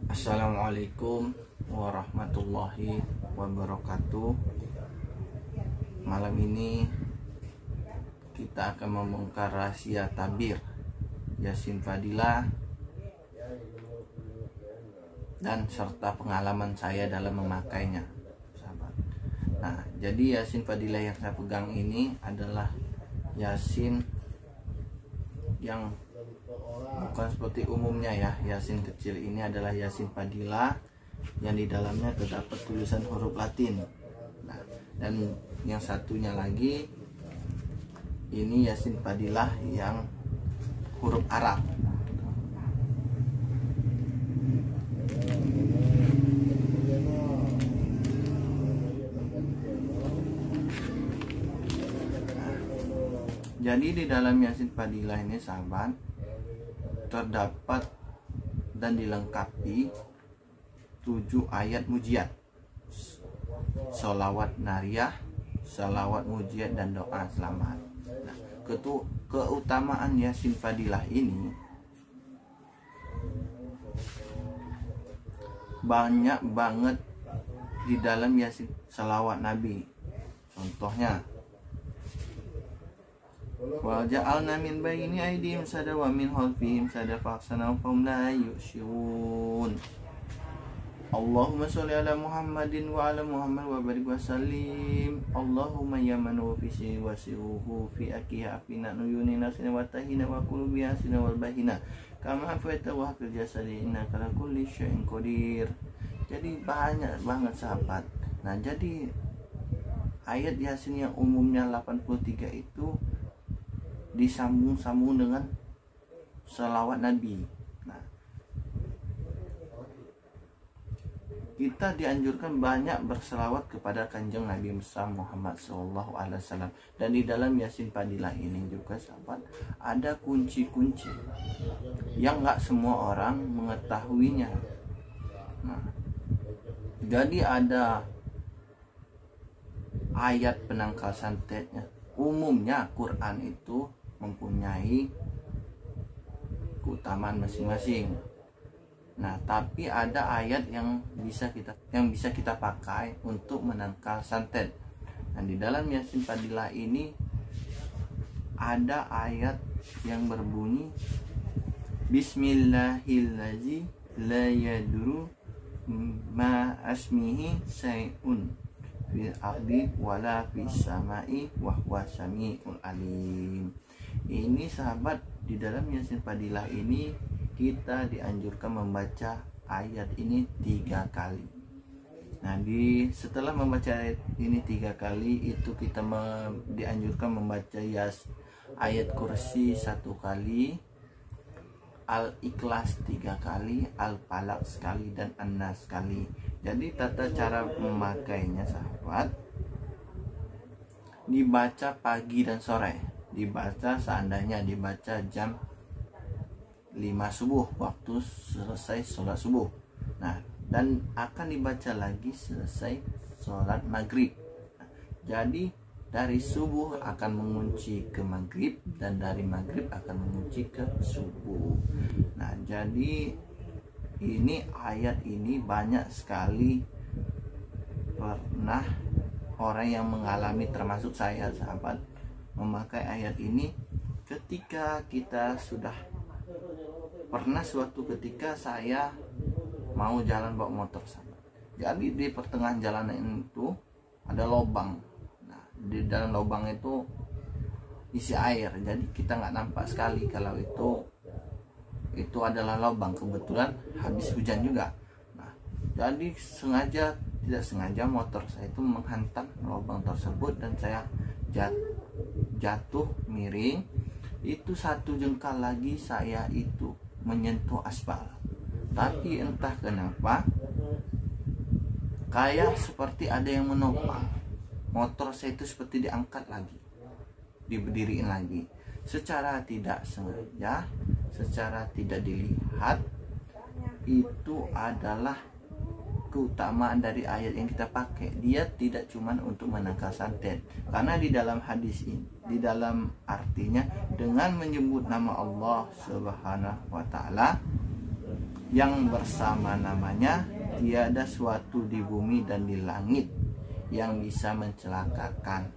Assalamualaikum warahmatullahi wabarakatuh. Malam ini kita akan membongkar rahasia tabir Yasin Fadilah dan serta pengalaman saya dalam memakainya, sahabat. Nah, jadi Yasin Fadilah yang saya pegang ini adalah Yasin yang bukan seperti umumnya ya. Yasin kecil ini adalah Yasin Fadilah yang di dalamnya terdapat tulisan huruf Latin. Nah, dan yang satunya lagi ini Yasin Fadilah yang huruf Arab. Jadi di dalam Yasin Fadilah ini, sahabat, terdapat dan dilengkapi 7 ayat mujiat, sholawat nariyah, sholawat mujiat, dan doa selamat. Nah, keutamaan Yasin Fadilah ini banyak banget di dalam Yasin sholawat Nabi. Contohnya, wa ja'alna min bayni aydihim sada wa min khalfihim sada fahsanahum la yusyun. Allahumma sholli ala Muhammadin wa ala Muhammad wa barik wa sallim. Allahumma ya man wa fi syai wa siruhu fi akiha afina nuyuni nasina wa tahina wa qulubi asina wal bahina kama afaita wa fil jasadi innaka ala kulli syai'in qadir. Jadi banyak banget, sahabat. Nah, jadi ayat Yasin yang umumnya 83 itu disambung-sambung dengan sholawat Nabi. Nah, kita dianjurkan banyak berselawat kepada kanjeng Nabi Muhammad SAW. Dan di dalam Yasin Fadilah ini juga, sahabat, ada kunci-kunci yang nggak semua orang mengetahuinya. Nah, jadi ada ayat penangkal santetnya. Umumnya Quran itu mempunyai keutamaan masing-masing. Nah, tapi ada ayat yang bisa kita pakai untuk menangkal santet. Dan di dalam Yasin Fadilah ini ada ayat yang berbunyi Bismillahirrahmanirrahim la yaduru ma asmihi syai'un fil ardi wala fis samai wa huwa samiul alim. Ini, sahabat, di dalam Yasin Fadilah ini kita dianjurkan membaca ayat ini 3 kali. Nah, setelah membaca ayat ini 3 kali itu kita dianjurkan membaca ayat kursi 1 kali, Al-Ikhlas 3 kali, Al-Falaq sekali, dan An-Nas sekali. Jadi tata cara memakainya, sahabat, dibaca pagi dan sore. Seandainya dibaca jam 5 subuh, waktu selesai sholat subuh. Nah, dan akan dibaca lagi selesai sholat maghrib. Nah, jadi dari subuh akan mengunci ke maghrib, dan dari maghrib akan mengunci ke subuh. Nah, jadi ini ayat ini banyak sekali pernah orang yang mengalami, termasuk saya, sahabat, memakai ayat ini ketika kita sudah pernah suatu ketika saya mau jalan bawa motor, sahabat. Jadi di pertengahan jalanan itu ada lubang. Nah, di dalam lubang itu isi air, jadi kita nggak nampak sekali kalau itu adalah lubang. Kebetulan habis hujan juga. Nah, jadi tidak sengaja motor saya itu menghantam lubang tersebut dan saya jatuh miring. Itu 1 jengkal lagi saya itu menyentuh aspal. Tapi entah kenapa kayak seperti ada yang menopang. Motor saya itu seperti diangkat lagi, diberdiriin lagi. Secara tidak sengaja, secara tidak dilihat, itu adalah keutamaan dari ayat yang kita pakai. Dia tidak cuma untuk menangkal santet, karena di dalam hadis ini, di dalam artinya, dengan menyebut nama Allah Subhanahu wa Ta'ala, yang bersama namanya, tiada suatu di bumi dan di langit yang bisa mencelakakan.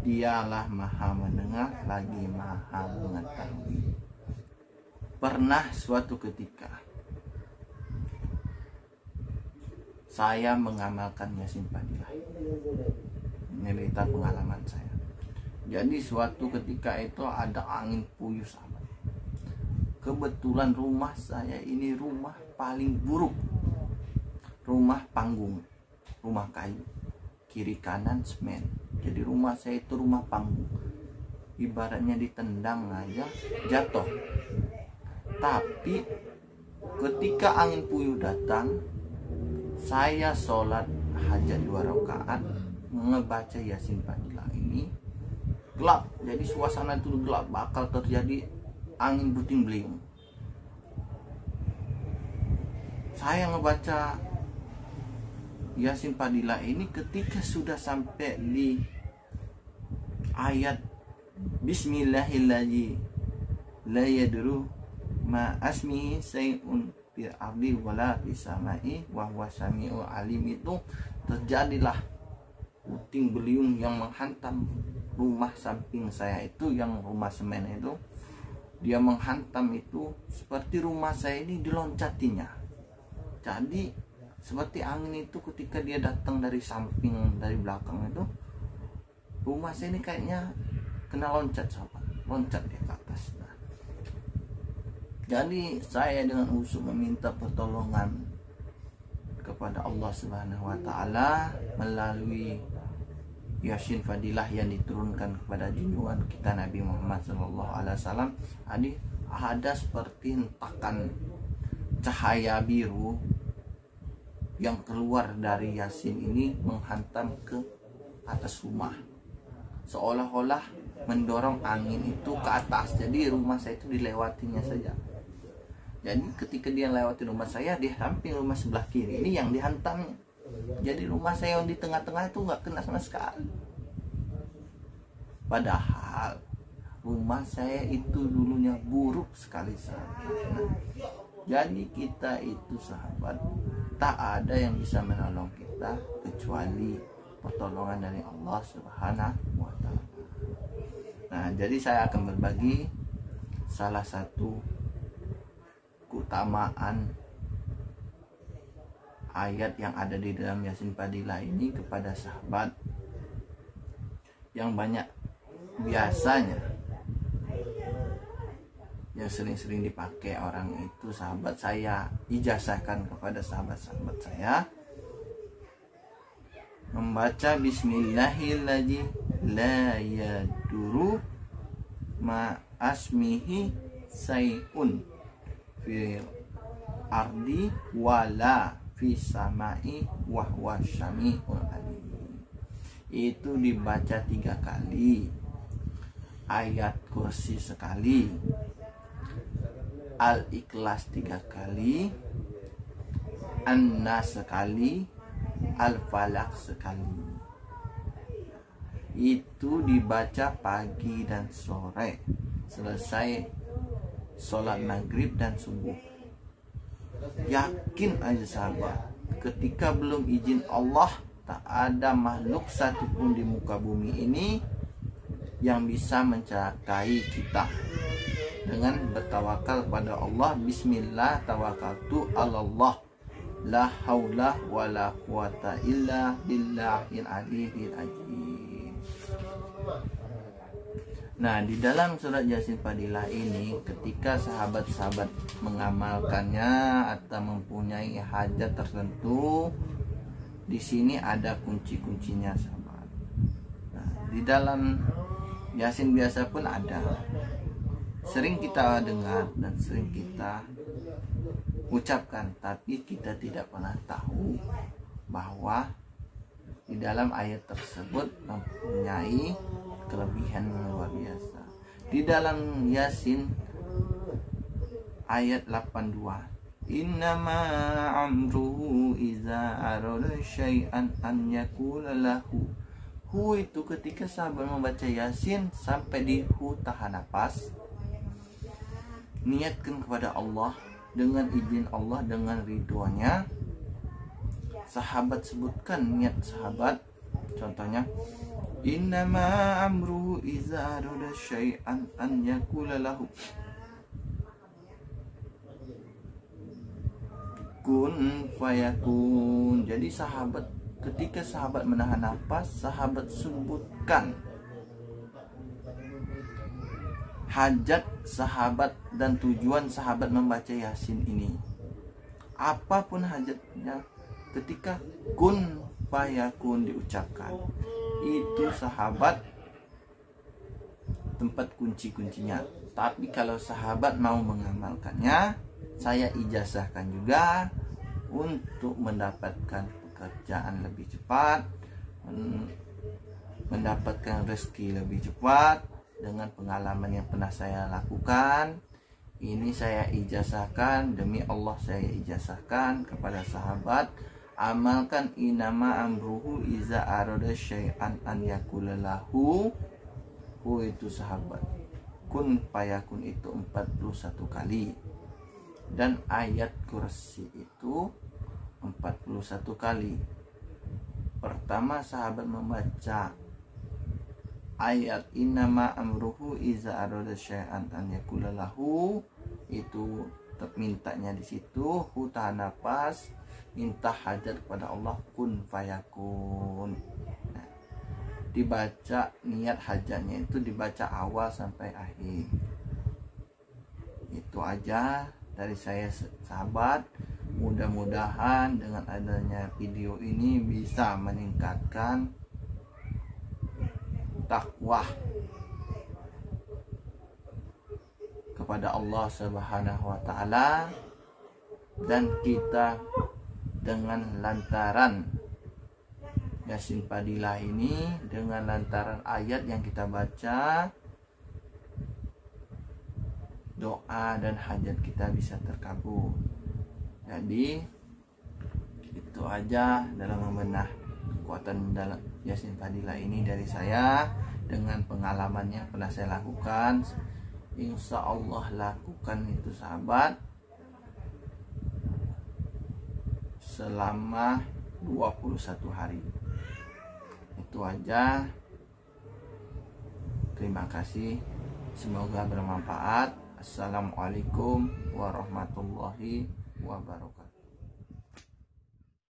Dialah maha mendengar lagi maha mengetahui. Pernah suatu ketika saya mengamalkan Yasin Fadilah. Ini cerita pengalaman saya. Jadi suatu ketika itu ada angin puyuh sahabat. Kebetulan rumah saya ini rumah paling buruk, rumah panggung, rumah kayu, kiri kanan semen. Jadi rumah saya itu rumah panggung, ibaratnya ditendang aja jatuh. Tapi ketika angin puyuh datang, saya sholat hajat 2 rakaat ngebaca Yasin Fadilah ini, gelap. Jadi suasana itu gelap, bakal terjadi angin puting beliung. Saya ngebaca Yasin Fadilah ini, ketika sudah sampai di ayat Bismillahirrahmanirrahim, la yadru ma asmihi sayun fil ardi wala fis samai wa huwa samiul alim, itu terjadilah puting beliung yang menghantam rumah samping saya itu, yang rumah semen itu. Dia menghantam itu seperti rumah saya ini diloncatinya. Jadi seperti angin itu ketika dia datang dari samping, dari belakang itu, rumah saya ini kayaknya kena loncat sahabat, loncat dia ke atas. Nah, jadi saya dengan khusyuk meminta pertolongan kepada Allah Subhanahu wa taala melalui Yasin Fadilah yang diturunkan kepada junjungan kita Nabi Muhammad SAW. Ada seperti hentakan cahaya biru yang keluar dari Yasin ini menghantam ke atas rumah, seolah-olah mendorong angin itu ke atas. Jadi rumah saya itu dilewatinya saja. Jadi ketika dia lewati rumah saya, di samping rumah sebelah kiri ini yang dihantamnya. Jadi rumah saya yang di tengah-tengah itu nggak kena sama sekali. Padahal rumah saya itu dulunya buruk sekali sahabat. Nah, jadi kita itu sahabat, tak ada yang bisa menolong kita kecuali pertolongan dari Allah Subhanahu wa taala. Nah, jadi saya akan berbagi salah satu keutamaan ayat yang ada di dalam Yasin Fadilah ini kepada sahabat yang banyak biasanya, yang sering-sering dipakai orang itu. Sahabat saya ijazahkan kepada sahabat-sahabat saya membaca Bismillahirrahmanirrahim, la yaduru ma asmihi sayun fil ardi wala fis samai wa huwa syami'ul alim. Itu dibaca 3 kali, ayat kursi sekali, Al-Ikhlas 3 kali, An-Nas sekali, Al-Falaq sekali. Itu dibaca pagi dan sore selesai sholat maghrib dan subuh. Yakin aja sahabat, ketika belum izin Allah, tak ada makhluk satupun di muka bumi ini yang bisa mencelakai kita. Dengan bertawakal pada Allah, bismillah tawakkaltu 'alallah, la haula wala quwata illa billahil aliyyil azim. Nah, di dalam surat Yasin Fadilah ini, ketika sahabat-sahabat mengamalkannya atau mempunyai hajat tertentu, di sini ada kunci-kuncinya sahabat. Nah, di dalam Yasin biasa pun ada, sering kita dengar dan sering kita ucapkan, tapi kita tidak pernah tahu bahwa di dalam ayat tersebut mempunyai kelebihan yang luar biasa. Di dalam Yasin ayat 82, innama amruhu iza arada syai'an an yakula lahu. Hu itu ketika sahabat membaca Yasin sampai di hu tahan nafas, niatkan kepada Allah, dengan izin Allah, dengan ridhonya. Sahabat sebutkan niat sahabat, contohnya innama amruhu iza arada syai'an an yakula lahu kun fayakun. Jadi sahabat, ketika sahabat menahan nafas, sahabat sebutkan hajat sahabat dan tujuan sahabat membaca Yasin ini. Apapun hajatnya, ketika kun fayakun diucapkan, itu sahabat tempat kunci-kuncinya. Tapi kalau sahabat mau mengamalkannya, saya ijazahkan juga untuk mendapatkan pekerjaan lebih cepat, mendapatkan rezeki lebih cepat dengan pengalaman yang pernah saya lakukan. Ini saya ijazahkan, demi Allah saya ijazahkan kepada sahabat, amalkan inama amruhu iza arada syai'an an yakula lahu. Itu sahabat, kun fayakun itu 41 kali, dan ayat kursi itu 41 kali. Pertama sahabat membaca ayat innama amruhu iza arada syai'an an yakula lahu, itu mintanya di situ tahan nafas, minta hajat kepada Allah, kun fayakun. Nah, dibaca niat hajatnya itu dibaca awal sampai akhir. Itu aja dari saya sahabat. Mudah-mudahan dengan adanya video ini bisa meningkatkan takwa kepada Allah Subhanahu wa taala, dan kita dengan lantaran Yasin Fadilah ini, dengan lantaran ayat yang kita baca, doa dan hajat kita bisa terkabul. Jadi itu aja dalam membenah kekuatan dalam Yasin Fadilah ini dari saya, dengan pengalaman yang pernah saya lakukan. Insya Allah lakukan itu sahabat selama 21 hari. Itu aja. Terima kasih, semoga bermanfaat. Assalamualaikum warahmatullahi wabarakatuh.